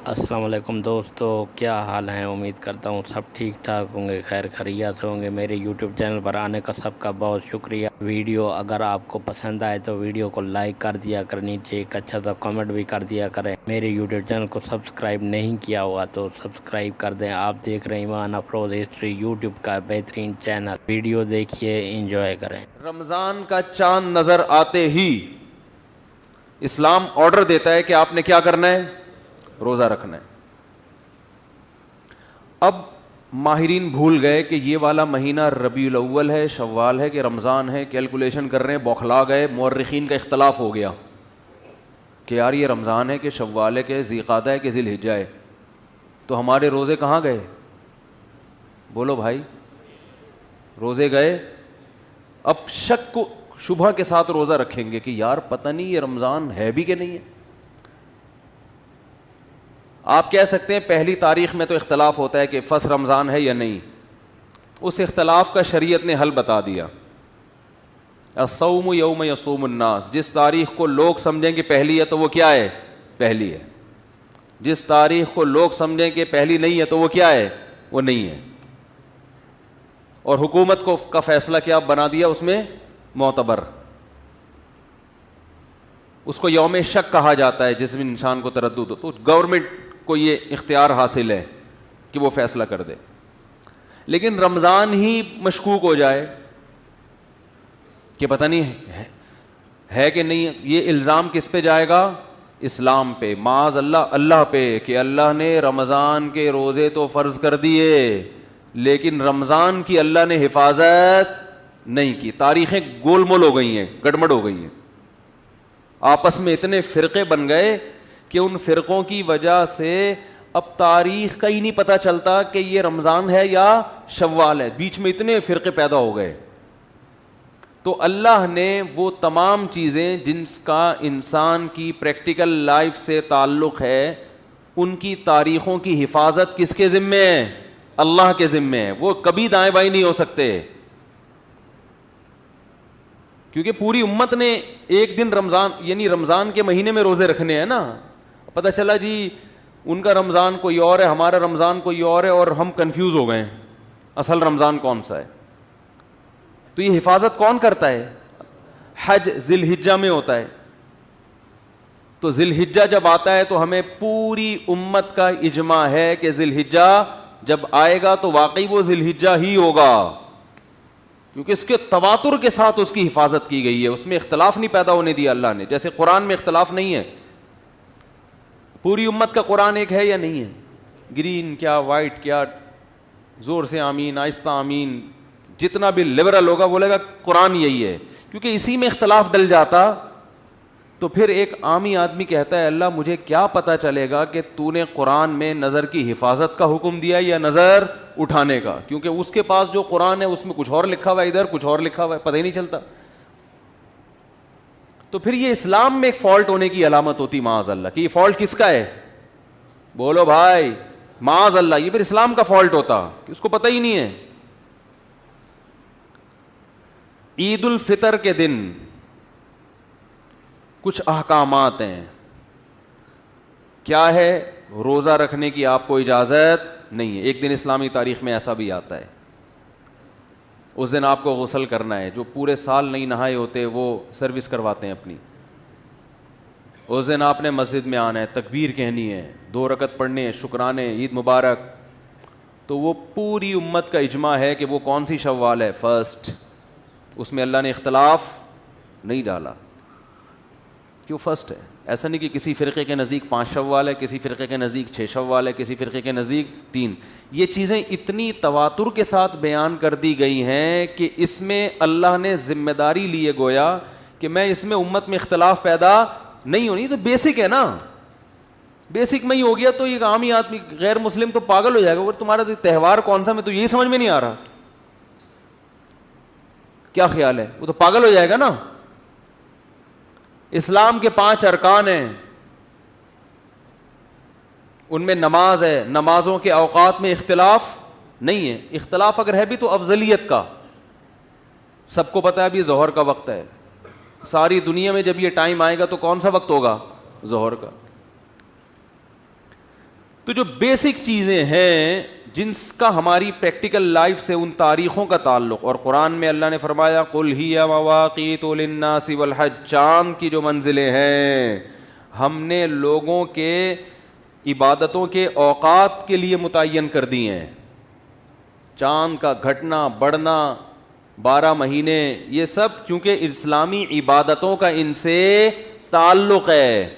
السلام علیکم دوستو، کیا حال ہیں؟ امید کرتا ہوں سب ٹھیک ٹھاک ہوں گے، خیر خیریت سے ہوں گے۔ میرے یوٹیوب چینل پر آنے کا سب کا بہت شکریہ۔ ویڈیو اگر آپ کو پسند آئے تو ویڈیو کو لائک کر دیا کر، نیچے ایک اچھا سا کمنٹ بھی کر دیا کریں۔ میرے یوٹیوب چینل کو سبسکرائب نہیں کیا ہوا تو سبسکرائب کر دیں۔ آپ دیکھ رہے ہیں ایمان افروز ہسٹری یوٹیوب کا بہترین چینل۔ ویڈیو دیکھیے، انجوائے کریں۔ رمضان کا چاند نظر آتے ہی اسلام آرڈر دیتا ہے کہ آپ نے کیا کرنا ہے؟ روزہ رکھنا ہے۔ اب ماہرین بھول گئے کہ یہ والا مہینہ ربیع الاول ہے، شوال ہے کہ رمضان ہے، کیلکولیشن کر رہے ہیں، بوکھلا گئے۔ مورخین کا اختلاف ہو گیا کہ یار یہ رمضان ہے کہ شوال ہے کہ ذی قعدہ ہے کہ ذی الحجہ ہے، تو ہمارے روزے کہاں گئے؟ بولو بھائی، روزے گئے۔ اب شک کو شبہ کے ساتھ روزہ رکھیں گے کہ یار پتہ نہیں یہ رمضان ہے بھی کہ نہیں ہے۔ آپ کہہ سکتے ہیں پہلی تاریخ میں تو اختلاف ہوتا ہے کہ فس رمضان ہے یا نہیں، اس اختلاف کا شریعت نے حل بتا دیا۔ الصوم یوم یصوم الناس، جس تاریخ کو لوگ سمجھیں کہ پہلی ہے تو وہ کیا ہے؟ پہلی ہے۔ جس تاریخ کو لوگ سمجھیں کہ پہلی نہیں ہے تو وہ کیا ہے؟ وہ نہیں ہے۔ اور حکومت کو کا فیصلہ کیا بنا دیا اس میں؟ معتبر۔ اس کو یوم شک کہا جاتا ہے جس میں انسان کو تردد ہو، تو گورنمنٹ کو یہ اختیار حاصل ہے کہ وہ فیصلہ کر دے۔ لیکن رمضان ہی مشکوک ہو جائے کہ پتہ نہیں ہے کہ نہیں، یہ الزام کس پہ جائے گا؟ اسلام پہ، معاذ اللہ، اللہ پہ، کہ اللہ نے رمضان کے روزے تو فرض کر دیے لیکن رمضان کی اللہ نے حفاظت نہیں کی۔ تاریخیں گول مول ہو گئی ہیں، گڑبڑ ہو گئی ہیں، آپس میں اتنے فرقے بن گئے کہ ان فرقوں کی وجہ سے اب تاریخ کا ہی نہیں پتہ چلتا کہ یہ رمضان ہے یا شوال ہے، بیچ میں اتنے فرقے پیدا ہو گئے۔ تو اللہ نے وہ تمام چیزیں جن کا انسان کی پریکٹیکل لائف سے تعلق ہے، ان کی تاریخوں کی حفاظت کس کے ذمے ہے؟ اللہ کے ذمے ہے۔ وہ کبھی دائیں بائیں نہیں ہو سکتے، کیونکہ پوری امت نے ایک دن رمضان یعنی رمضان کے مہینے میں روزے رکھنے ہیں نا۔ پتہ چلا جی ان کا رمضان کوئی اور ہے، ہمارا رمضان کوئی اور ہے، اور ہم کنفیوز ہو گئے ہیں اصل رمضان کون سا ہے۔ تو یہ حفاظت کون کرتا ہے؟ حج ذی الحجہ میں ہوتا ہے، تو ذی الحجہ جب آتا ہے تو ہمیں پوری امت کا اجماع ہے کہ ذی الحجہ جب آئے گا تو واقعی وہ ذی الحجہ ہی ہوگا، کیونکہ اس کے تواتر کے ساتھ اس کی حفاظت کی گئی ہے، اس میں اختلاف نہیں پیدا ہونے دیا اللہ نے۔ جیسے قرآن میں اختلاف نہیں ہے، پوری امت کا قرآن ایک ہے یا نہیں ہے؟ گرین کیا وائٹ کیا، زور سے آمین، آہستہ آمین، جتنا بھی لبرل ہوگا بولے گا قرآن یہی ہے، کیونکہ اسی میں اختلاف ڈل جاتا تو پھر ایک عامی آدمی کہتا ہے اللہ مجھے کیا پتہ چلے گا کہ تو نے قرآن میں نظر کی حفاظت کا حکم دیا یا نظر اٹھانے کا، کیونکہ اس کے پاس جو قرآن ہے اس میں کچھ اور لکھا ہوا ہے، ادھر کچھ اور لکھا ہوا ہے، پتہ ہی نہیں چلتا۔ تو پھر یہ اسلام میں ایک فالٹ ہونے کی علامت ہوتی معاذ اللہ، کہ یہ فالٹ کس کا ہے؟ بولو بھائی، معاذ اللہ، یہ پھر اسلام کا فالٹ ہوتا کہ اس کو پتہ ہی نہیں ہے۔ عید الفطر کے دن کچھ احکامات ہیں، کیا ہے؟ روزہ رکھنے کی آپ کو اجازت نہیں ہے۔ ایک دن اسلامی تاریخ میں ایسا بھی آتا ہے، اس دن آپ کو غسل کرنا ہے، جو پورے سال نہیں نہائے ہوتے وہ سروس کرواتے ہیں اپنی۔ اس دن آپ نے مسجد میں آنا ہے، تکبیر کہنی ہے، 2 رکعت پڑھنے ہیں، شکرانے، عید مبارک۔ تو وہ پوری امت کا اجماع ہے کہ وہ کون سی شوال ہے؟ فرسٹ۔ اس میں اللہ نے اختلاف نہیں ڈالا کہ وہ فرسٹ ہے۔ ایسا نہیں کہ کسی فرقے کے نزدیک 5 شوال ہے، کسی فرقے کے نزدیک 6 شوال ہے، کسی فرقے کے نزدیک 3۔ یہ چیزیں اتنی تواتر کے ساتھ بیان کر دی گئی ہیں کہ اس میں اللہ نے ذمہ داری لیے گویا کہ میں اس میں امت میں اختلاف پیدا نہیں ہونی۔ تو بیسک ہے نا، بیسک میں ہی ہو گیا تو یہ عامی آدمی غیر مسلم تو پاگل ہو جائے گا، وہ تمہارا تہوار کون سا میں تو یہی سمجھ میں نہیں آ رہا، کیا خیال ہے؟ وہ تو پاگل ہو جائے گا نا۔ اسلام کے 5 ارکان ہیں، ان میں نماز ہے، نمازوں کے اوقات میں اختلاف نہیں ہے، اختلاف اگر ہے بھی تو افضلیت کا۔ سب کو پتہ ہے ابھی ظہر کا وقت ہے، ساری دنیا میں جب یہ ٹائم آئے گا تو کون سا وقت ہوگا؟ ظہر کا۔ تو جو بیسک چیزیں ہیں جن کا ہماری پریکٹیکل لائف سے ان تاریخوں کا تعلق، اور قرآن میں اللہ نے فرمایا قل ہی مواقیت للناس والحج، چاند کی جو منزلیں ہیں ہم نے لوگوں کے عبادتوں کے اوقات کے لیے متعین کر دی ہیں. چاند کا گھٹنا بڑھنا 12 مہینے یہ سب چونکہ اسلامی عبادتوں کا ان سے تعلق ہے.